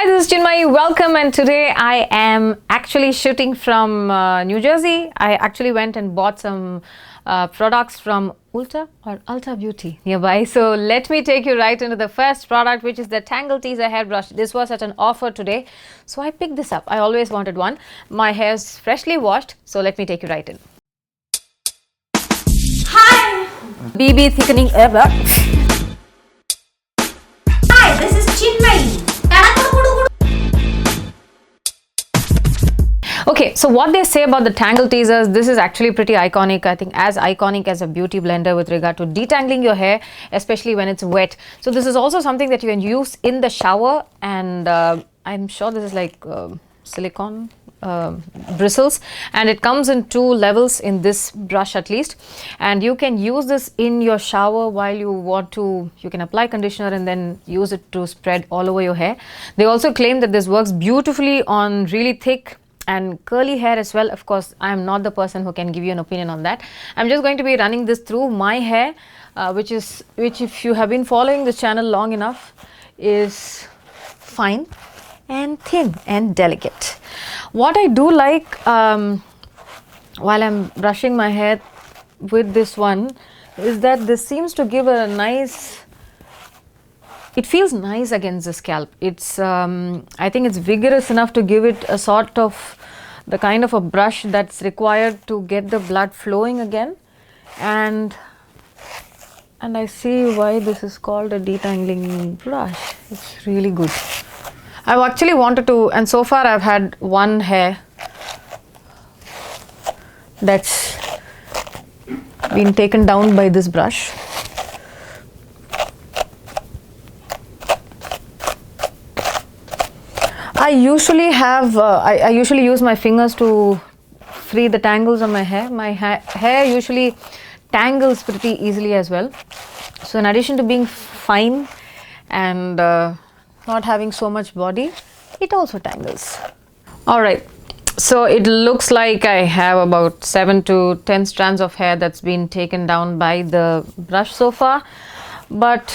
Hi, this is Chinmayi. Welcome, and today I am actually shooting from New Jersey. I actually went and bought some products from Ulta Beauty nearby. So let me take you right into the first product, which is the Tangle Teezer hairbrush. This was at an offer today, so I picked this up. I always wanted one. My hair is freshly washed, so let me take you right in. Hi! BB thickening airbrush. Hi, this is Chinmayi. Okay, so what they say about the Tangle Teezers, this is actually pretty iconic. I think as iconic as a beauty blender with regard to detangling your hair, especially when it's wet. So this is also something that you can use in the shower, and I'm sure this is like silicone bristles, and it comes in two levels in this brush at least, and you can use this in your shower while you want to. You can apply conditioner and then use it to spread all over your hair. They also claim that this works beautifully on really thick and curly hair as well. Of course, I am not the person who can give you an opinion on that. I'm just going to be running this through my hair, which if you have been following this channel long enough, is fine and thin and delicate. What I do like while I'm brushing my hair with this one is that this seems to give a nice, it feels nice against the scalp. It's I think it's vigorous enough to give it a sort of the kind of a brush that's required to get the blood flowing again, and I see why this is called a detangling brush. It's really good. I've actually wanted to, and so far I've had one hair that's been taken down by this brush. I usually have, I usually use my fingers to free the tangles on my hair. My hair usually tangles pretty easily as well. So in addition to being fine and not having so much body, it also tangles. All right, so it looks like I have about 7 to 10 strands of hair that's been taken down by the brush so far. But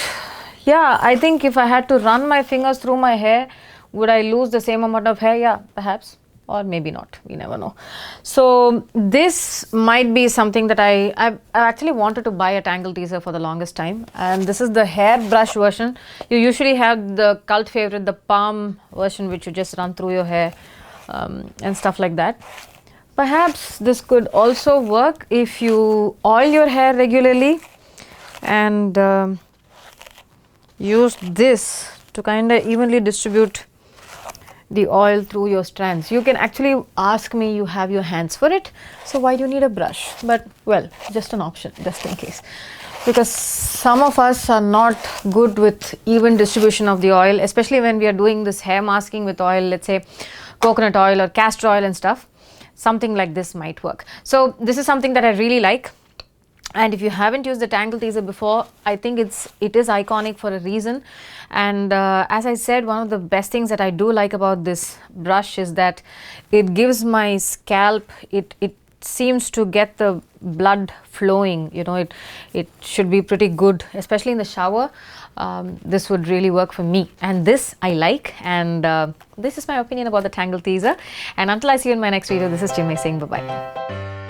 yeah, I think if I had to run my fingers through my hair, would I lose the same amount of hair? Yeah, perhaps, or maybe not. We never know. So this might be something that I actually wanted to buy a Tangle Teezer for the longest time, and this is the hairbrush version. You usually have the cult favorite, the palm version, which you just run through your hair and stuff like that. Perhaps this could also work if you oil your hair regularly and use this to kind of evenly distribute the oil through your strands. You can actually ask me, you have your hands for it, so why do you need a brush? But well, just an option, just in case, because some of us are not good with even distribution of the oil, especially when we are doing this hair masking with oil, let's say coconut oil or castor oil and stuff. Something like this might work. So this is something that I really like. And if you haven't used the Tangle Teezer before, I think it is iconic for a reason. And as I said, one of the best things that I do like about this brush is that it gives my scalp, it seems to get the blood flowing. You know, it should be pretty good, especially in the shower. This would really work for me, and this I like, and this is my opinion about the Tangle Teezer. And until I see you in my next video, this is Chinmayi saying bye-bye.